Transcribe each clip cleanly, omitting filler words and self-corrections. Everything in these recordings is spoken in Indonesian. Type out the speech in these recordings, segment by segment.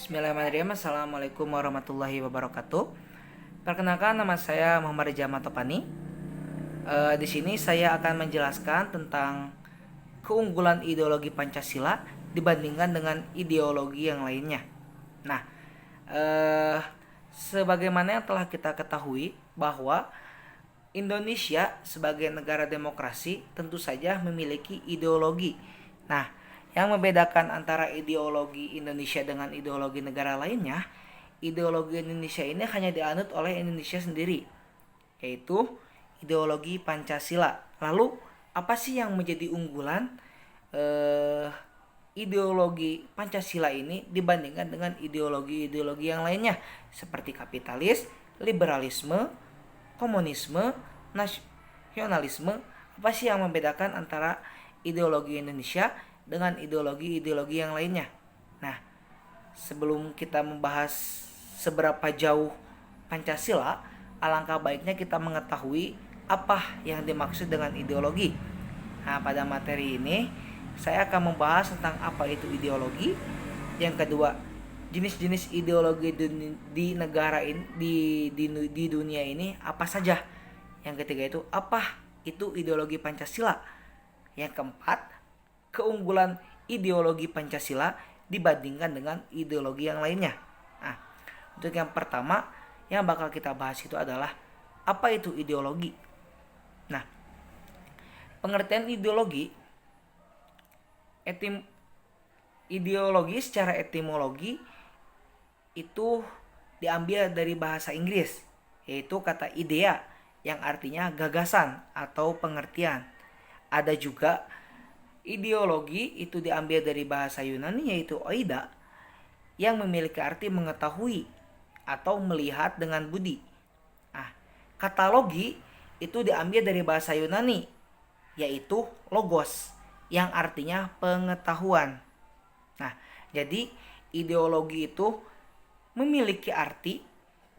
Bismillahirrahmanirrahim. Assalamualaikum warahmatullahi wabarakatuh. Perkenalkan, nama saya Muhammad Rijal Matopani. Di sini saya akan menjelaskan tentang keunggulan ideologi Pancasila dibandingkan dengan ideologi yang lainnya. Nah, sebagaimana yang telah kita ketahui bahwa Indonesia sebagai negara demokrasi tentu saja memiliki ideologi. Nah, yang membedakan antara ideologi Indonesia dengan ideologi negara lainnya, ideologi Indonesia ini hanya dianut oleh Indonesia sendiri, yaitu ideologi Pancasila. Lalu, apa sih yang menjadi unggulan ideologi Pancasila ini dibandingkan dengan ideologi-ideologi yang lainnya, seperti kapitalis, liberalisme, komunisme, nasionalisme? Apa sih yang membedakan antara ideologi Indonesia dengan ideologi-ideologi yang lainnya? Nah, sebelum kita membahas seberapa jauh Pancasila, alangkah baiknya kita mengetahui apa yang dimaksud dengan ideologi. Nah, pada materi ini saya akan membahas tentang apa itu ideologi. Yang kedua, jenis-jenis ideologi di negara ini, di dunia ini apa saja. Yang ketiga itu apa itu ideologi Pancasila. Yang keempat, keunggulan ideologi Pancasila dibandingkan dengan ideologi yang lainnya. Nah, untuk yang pertama yang bakal kita bahas itu adalah apa itu ideologi. Nah, pengertian ideologi ideologi secara etimologi itu diambil dari bahasa Inggris, yaitu kata idea yang artinya gagasan atau pengertian. Ada juga ideologi itu diambil dari bahasa Yunani, yaitu oida, yang memiliki arti mengetahui atau melihat dengan budi. Nah, kata logi itu diambil dari bahasa Yunani, yaitu logos, yang artinya pengetahuan. Nah, jadi ideologi itu memiliki arti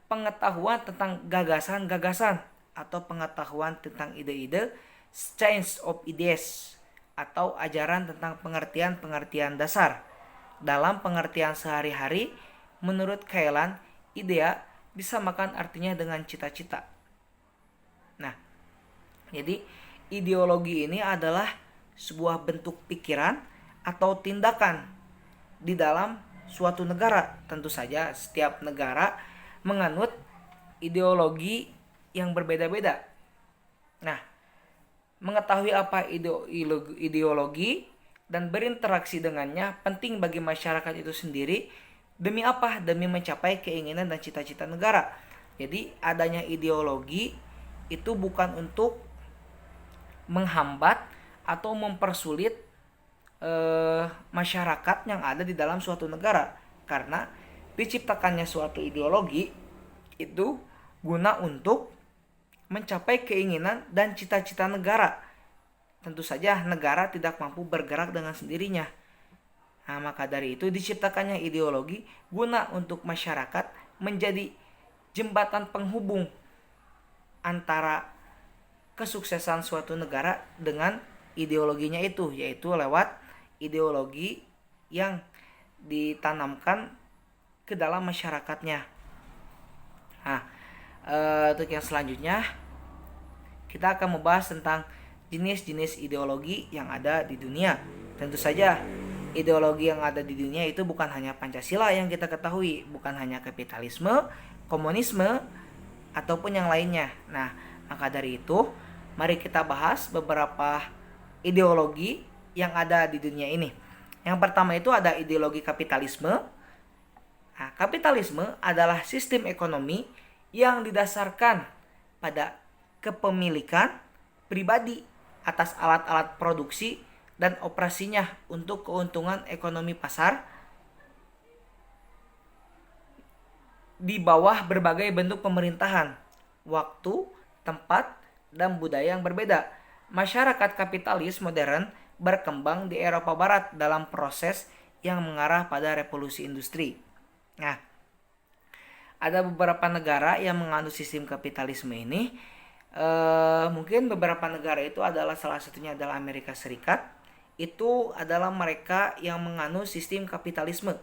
pengetahuan tentang gagasan-gagasan atau pengetahuan tentang ide-ide, science of ideas, atau ajaran tentang pengertian-pengertian dasar. Dalam pengertian sehari-hari, menurut Kailan, idea disamakan artinya dengan cita-cita. Nah, jadi ideologi ini adalah sebuah bentuk pikiran atau tindakan di dalam suatu negara. Tentu saja setiap negara menganut ideologi yang berbeda-beda. Nah, mengetahui apa ideologi dan berinteraksi dengannya penting bagi masyarakat itu sendiri. Demi apa? Demi mencapai keinginan dan cita-cita negara. Jadi adanya ideologi itu bukan untuk menghambat atau mempersulit masyarakat yang ada di dalam suatu negara. Karena diciptakannya suatu ideologi itu guna untuk mencapai keinginan dan cita-cita negara. Tentu saja negara tidak mampu bergerak dengan sendirinya. Nah, maka dari itu diciptakannya ideologi guna untuk masyarakat menjadi jembatan penghubung antara kesuksesan suatu negara dengan ideologinya itu, yaitu lewat ideologi yang ditanamkan ke dalam masyarakatnya. Nah, untuk yang selanjutnya kita akan membahas tentang jenis-jenis ideologi yang ada di dunia. Tentu saja ideologi yang ada di dunia itu bukan hanya Pancasila yang kita ketahui, bukan hanya kapitalisme, komunisme, ataupun yang lainnya. Nah, maka dari itu mari kita bahas beberapa ideologi yang ada di dunia ini. Yang pertama itu ada ideologi kapitalisme. Nah, kapitalisme adalah sistem ekonomi yang didasarkan pada kepemilikan pribadi atas alat-alat produksi dan operasinya untuk keuntungan ekonomi pasar di bawah berbagai bentuk pemerintahan, waktu, tempat, dan budaya yang berbeda. Masyarakat kapitalis modern berkembang di Eropa Barat dalam proses yang mengarah pada revolusi industri. Nah, ada beberapa negara yang menganut sistem kapitalisme ini. Mungkin beberapa negara itu adalah salah satunya adalah Amerika Serikat. Itu adalah mereka yang menganut sistem kapitalisme.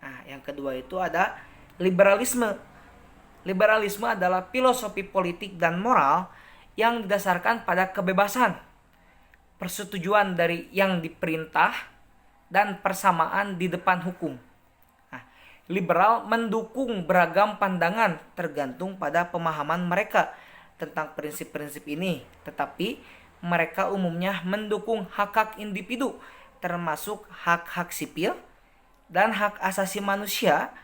Nah, yang kedua itu ada liberalisme. Liberalisme adalah filosofi politik dan moral yang didasarkan pada kebebasan, persetujuan dari yang diperintah, dan persamaan di depan hukum. Nah, liberal mendukung beragam pandangan tergantung pada pemahaman mereka tentang prinsip-prinsip ini, tetapi mereka umumnya mendukung hak-hak individu, termasuk hak-hak sipil dan hak asasi manusia,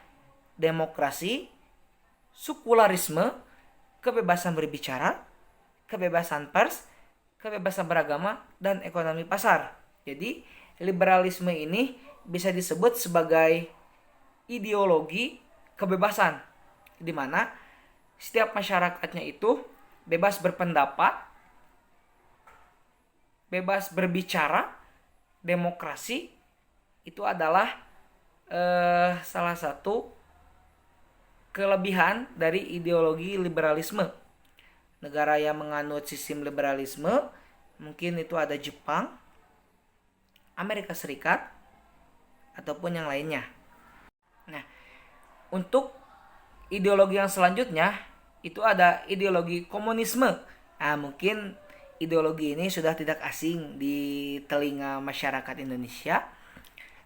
demokrasi, sekularisme, kebebasan berbicara, kebebasan pers, kebebasan beragama, dan ekonomi pasar. Jadi, liberalisme ini bisa disebut sebagai ideologi kebebasan, di mana setiap masyarakatnya itu bebas berpendapat, bebas berbicara, demokrasi itu adalah salah satu kelebihan dari ideologi liberalisme. Negara yang menganut sistem liberalisme mungkin itu ada Jepang, Amerika Serikat, ataupun yang lainnya. Nah, untuk ideologi yang selanjutnya itu ada ideologi komunisme. Nah, mungkin ideologi ini sudah tidak asing di telinga masyarakat Indonesia.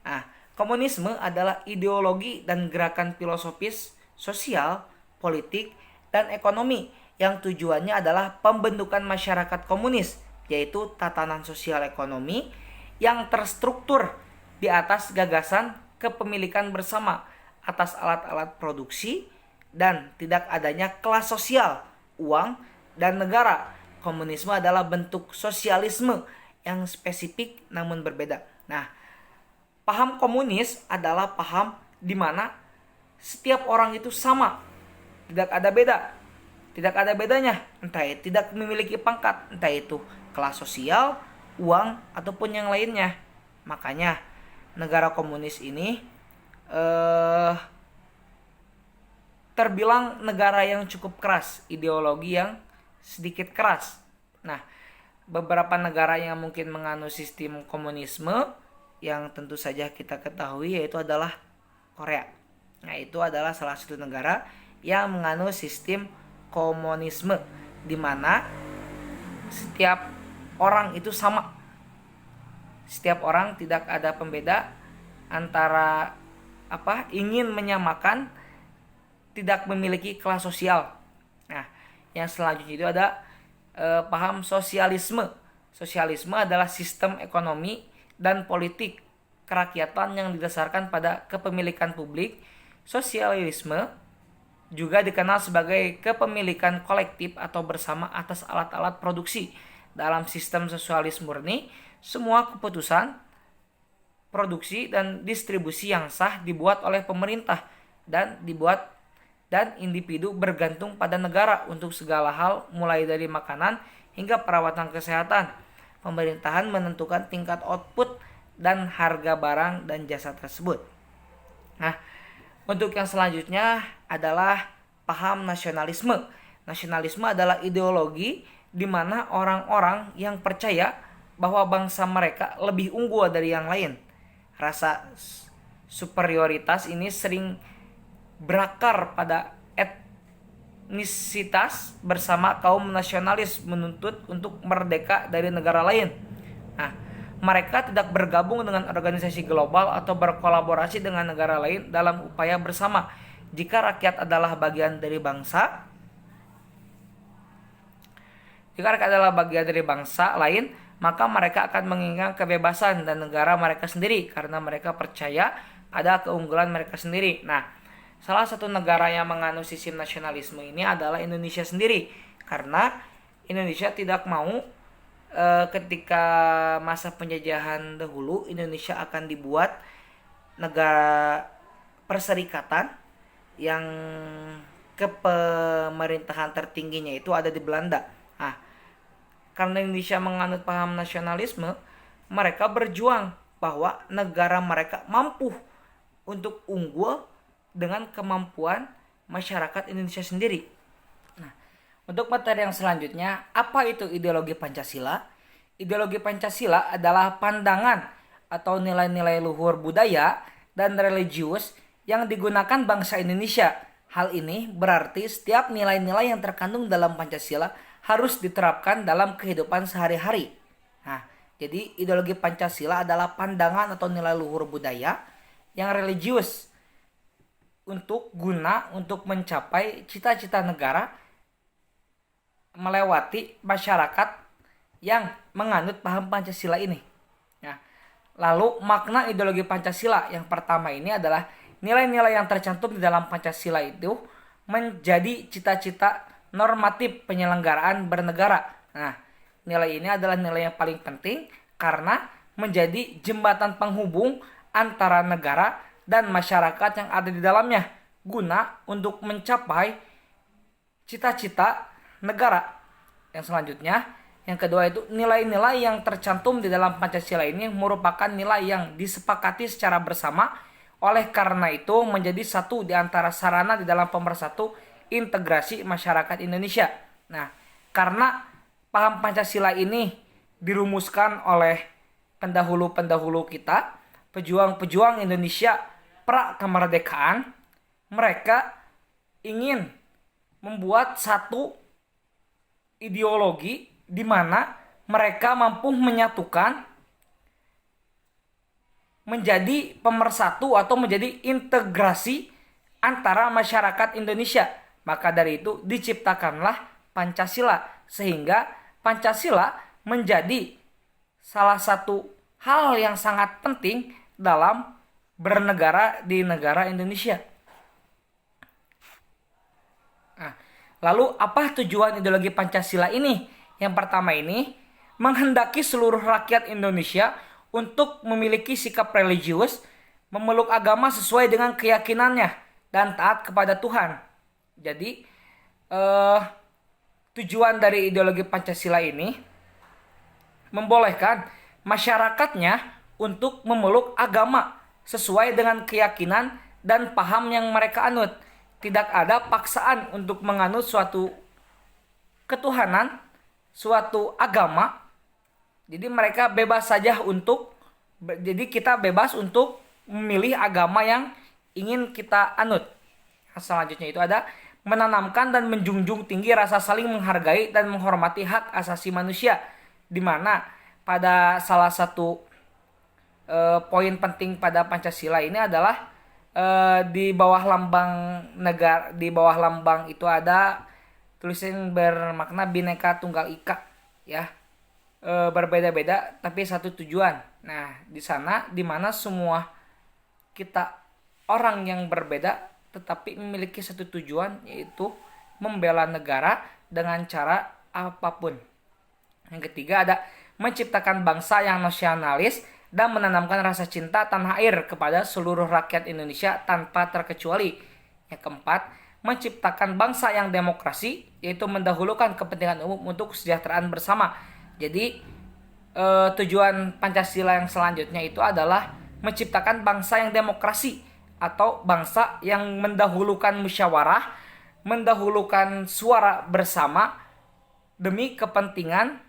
Nah, komunisme adalah ideologi dan gerakan filosofis, sosial, politik, dan ekonomi yang tujuannya adalah pembentukan masyarakat komunis, yaitu tatanan sosial ekonomi yang terstruktur di atas gagasan kepemilikan bersama atas alat-alat produksi dan tidak adanya kelas sosial, uang, dan negara. Komunisme adalah bentuk sosialisme yang spesifik namun berbeda. Nah, paham komunis adalah paham di mana setiap orang itu sama, tidak ada beda, tidak ada bedanya, entah itu tidak memiliki pangkat, entah itu kelas sosial, uang, ataupun yang lainnya. Makanya negara komunis ini terbilang negara yang cukup keras, ideologi yang sedikit keras. Nah, beberapa negara yang mungkin menganut sistem komunisme yang tentu saja kita ketahui yaitu adalah Korea. Nah, itu adalah salah satu negara yang menganut sistem komunisme di mana setiap orang itu sama. Setiap orang tidak ada pembeda antara ingin menyamakan, tidak memiliki kelas sosial. Nah, yang selanjutnya itu ada paham sosialisme. Sosialisme adalah sistem ekonomi dan politik kerakyatan yang didasarkan pada kepemilikan publik. Sosialisme juga dikenal sebagai kepemilikan kolektif atau bersama atas alat-alat produksi. Dalam sistem sosialisme murni, semua keputusan produksi dan distribusi yang sah dibuat oleh pemerintah dan individu bergantung pada negara untuk segala hal mulai dari makanan hingga perawatan kesehatan. Pemerintahan menentukan tingkat output dan harga barang dan jasa tersebut. Nah, untuk yang selanjutnya adalah paham nasionalisme. Nasionalisme adalah ideologi di mana orang-orang yang percaya bahwa bangsa mereka lebih unggul dari yang lain. Rasa superioritas ini sering berakar pada etnisitas bersama kaum nasionalis menuntut untuk merdeka dari negara lain. Nah, mereka tidak bergabung dengan organisasi global atau berkolaborasi dengan negara lain dalam upaya bersama. Jika rakyat adalah bagian dari bangsa lain, maka mereka akan menginginkan kebebasan dan negara mereka sendiri karena mereka percaya ada keunggulan mereka sendiri. Nah, salah satu negara yang menganut sistem nasionalisme ini adalah Indonesia sendiri, karena Indonesia tidak mau ketika masa penjajahan dahulu Indonesia akan dibuat negara perserikatan yang kepemerintahan tertingginya itu ada di Belanda. Nah, karena Indonesia menganut paham nasionalisme, mereka berjuang bahwa negara mereka mampu untuk unggul dengan kemampuan masyarakat Indonesia sendiri. Nah, untuk materi yang selanjutnya, apa itu ideologi Pancasila? Ideologi Pancasila adalah pandangan atau nilai-nilai luhur budaya dan religius yang digunakan bangsa Indonesia. Hal ini berarti setiap nilai-nilai yang terkandung dalam Pancasila harus diterapkan dalam kehidupan sehari-hari. Nah, jadi ideologi Pancasila adalah pandangan atau nilai luhur budaya yang religius untuk mencapai cita-cita negara melewati masyarakat yang menganut paham Pancasila ini. Nah, lalu makna ideologi Pancasila yang pertama ini adalah nilai-nilai yang tercantum di dalam Pancasila itu menjadi cita-cita normatif penyelenggaraan bernegara. Nah, nilai ini adalah nilai yang paling penting karena menjadi jembatan penghubung antara negara dan masyarakat yang ada di dalamnya guna untuk mencapai cita-cita negara. Yang selanjutnya, yang kedua itu nilai-nilai yang tercantum di dalam Pancasila ini merupakan nilai yang disepakati secara bersama. Oleh karena itu menjadi satu di antara sarana di dalam pemersatu integrasi masyarakat Indonesia. Nah, karena paham Pancasila ini dirumuskan oleh pendahulu-pendahulu kita, pejuang-pejuang Indonesia pra kemerdekaan, mereka ingin membuat satu ideologi di mana mereka mampu menyatukan menjadi pemersatu atau menjadi integrasi antara masyarakat Indonesia. Maka dari itu diciptakanlah Pancasila, sehingga Pancasila menjadi salah satu hal yang sangat penting dalam bernegara di negara Indonesia. Nah, lalu apa tujuan ideologi Pancasila ini? Yang pertama ini menghendaki seluruh rakyat Indonesia untuk memiliki sikap religius, memeluk agama sesuai dengan keyakinannya, dan taat kepada Tuhan. Jadi, tujuan dari ideologi Pancasila ini membolehkan masyarakatnya untuk memeluk agama sesuai dengan keyakinan dan paham yang mereka anut. Tidak ada paksaan untuk menganut suatu ketuhanan, suatu agama. Jadi mereka bebas saja kita bebas untuk memilih agama yang ingin kita anut. Selanjutnya itu ada menanamkan dan menjunjung tinggi rasa saling menghargai dan menghormati hak asasi manusia, di mana pada salah satu poin penting pada Pancasila ini adalah di bawah lambang negara, di bawah lambang itu ada tulisan bermakna Bhinneka Tunggal Ika, ya. Berbeda-beda tapi satu tujuan. Nah, di sana di mana semua kita orang yang berbeda tetapi memiliki satu tujuan, yaitu membela negara dengan cara apapun. Yang ketiga ada menciptakan bangsa yang nasionalis dan menanamkan rasa cinta tanah air kepada seluruh rakyat Indonesia tanpa terkecuali. Yang keempat, menciptakan bangsa yang demokrasi, yaitu mendahulukan kepentingan umum untuk kesejahteraan bersama. Jadi tujuan Pancasila yang selanjutnya itu adalah menciptakan bangsa yang demokrasi atau bangsa yang mendahulukan musyawarah, mendahulukan suara bersama demi kepentingan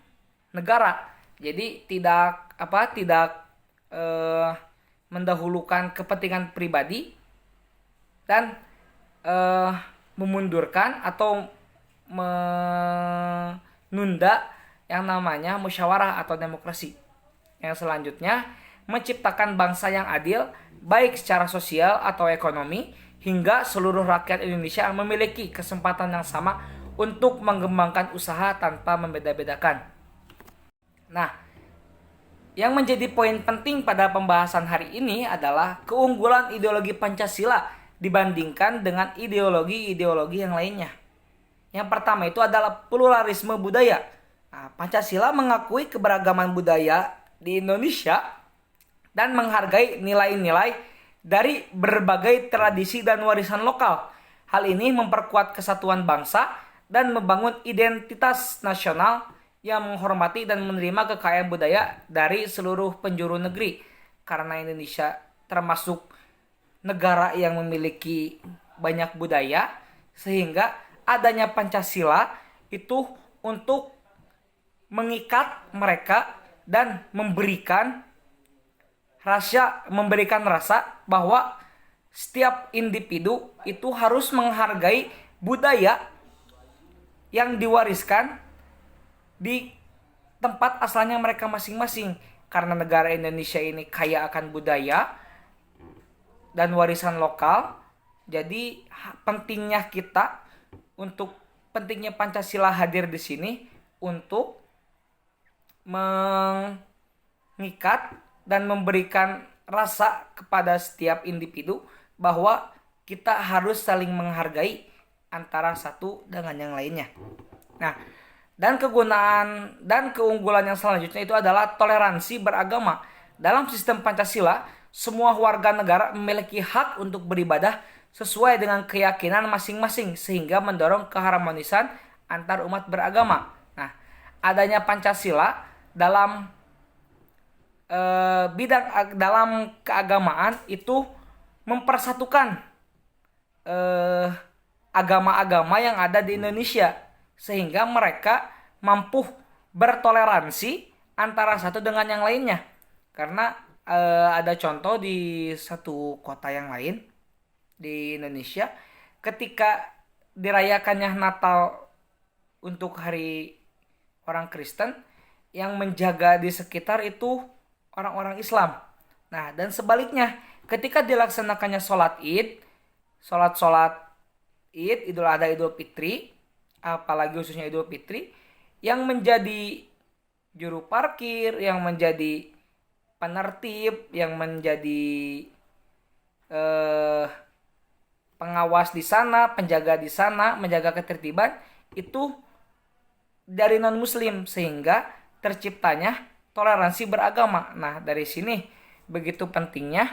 negara. Jadi tidak mendahulukan kepentingan pribadi dan memundurkan atau menunda yang namanya musyawarah atau demokrasi. Yang selanjutnya, menciptakan bangsa yang adil baik secara sosial atau ekonomi hingga seluruh rakyat Indonesia memiliki kesempatan yang sama untuk mengembangkan usaha tanpa membeda-bedakan. Nah, yang menjadi poin penting pada pembahasan hari ini adalah keunggulan ideologi Pancasila dibandingkan dengan ideologi-ideologi yang lainnya. Yang pertama itu adalah pluralisme budaya. Nah, Pancasila mengakui keberagaman budaya di Indonesia dan menghargai nilai-nilai dari berbagai tradisi dan warisan lokal. Hal ini memperkuat kesatuan bangsa dan membangun identitas nasional yang menghormati dan menerima kekayaan budaya dari seluruh penjuru negeri. Karena Indonesia termasuk negara yang memiliki banyak budaya, sehingga adanya Pancasila itu untuk mengikat mereka dan memberikan rasa bahwa setiap individu itu harus menghargai budaya yang diwariskan di tempat asalnya mereka masing-masing. Karena negara Indonesia ini kaya akan budaya dan warisan lokal, jadi pentingnya kita untuk pentingnya Pancasila hadir di sini untuk mengikat dan memberikan rasa kepada setiap individu bahwa kita harus saling menghargai antara satu dengan yang lainnya. Nah, dan kegunaan dan keunggulan yang selanjutnya itu adalah toleransi beragama. Dalam sistem Pancasila, semua warga negara memiliki hak untuk beribadah sesuai dengan keyakinan masing-masing sehingga mendorong keharmonisan antar umat beragama. Nah, adanya Pancasila dalam dalam keagamaan itu mempersatukan agama-agama yang ada di Indonesia sehingga mereka mampu bertoleransi antara satu dengan yang lainnya. Karena ada contoh di satu kota yang lain di Indonesia, ketika dirayakannya Natal untuk hari orang Kristen, yang menjaga di sekitar itu orang-orang Islam. Nah, dan sebaliknya, ketika dilaksanakannya sholat Id, sholat Id, Idul Adha, Idul Fitri, apalagi khususnya Idul Fitri, yang menjadi juru parkir, yang menjadi penertib, yang menjadi pengawas di sana, penjaga di sana, menjaga ketertiban itu dari non-muslim sehingga terciptanya toleransi beragama. Nah, dari sini begitu pentingnya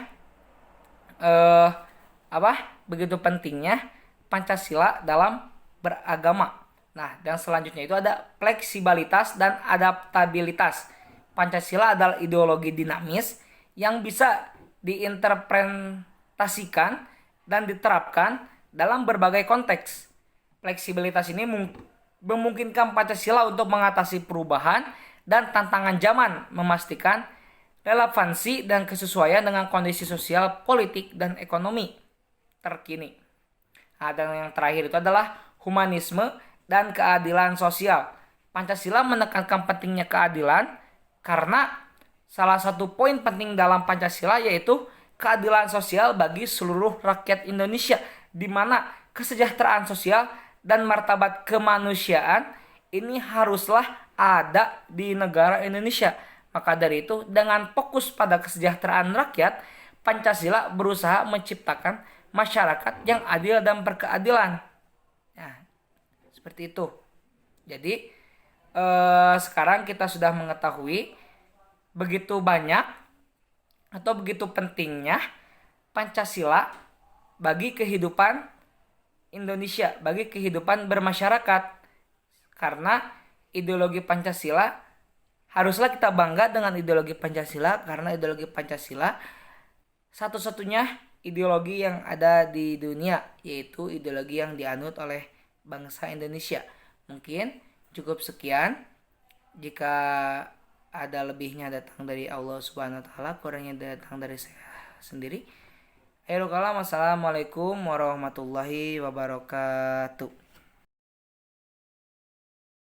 begitu pentingnya Pancasila dalam beragama. Nah, dan selanjutnya itu ada fleksibilitas dan adaptabilitas. Pancasila adalah ideologi dinamis yang bisa diinterpretasikan dan diterapkan dalam berbagai konteks. Fleksibilitas ini memungkinkan Pancasila untuk mengatasi perubahan dan tantangan zaman, memastikan relevansi dan kesesuaian dengan kondisi sosial, politik, dan ekonomi terkini. Nah, dan yang terakhir itu adalah humanisme dan keadilan sosial. Pancasila menekankan pentingnya keadilan karena salah satu poin penting dalam Pancasila yaitu keadilan sosial bagi seluruh rakyat Indonesia, di mana kesejahteraan sosial dan martabat kemanusiaan ini haruslah ada di negara Indonesia. Maka dari itu, dengan fokus pada kesejahteraan rakyat, Pancasila berusaha menciptakan masyarakat yang adil dan berkeadilan. Nah, seperti itu. Jadi, sekarang kita sudah mengetahui begitu banyak atau begitu pentingnya Pancasila bagi kehidupan Indonesia, bagi kehidupan bermasyarakat. Karena ideologi Pancasila, haruslah kita bangga dengan ideologi Pancasila, karena ideologi Pancasila satu-satunya ideologi yang ada di dunia, yaitu ideologi yang dianut oleh bangsa Indonesia. Mungkin cukup sekian. Jika ada lebihnya datang dari Allah Subhanahu wa taala, kurangnya datang dari saya sendiri. Akhirul kalam, assalamualaikum warahmatullahi wabarakatuh.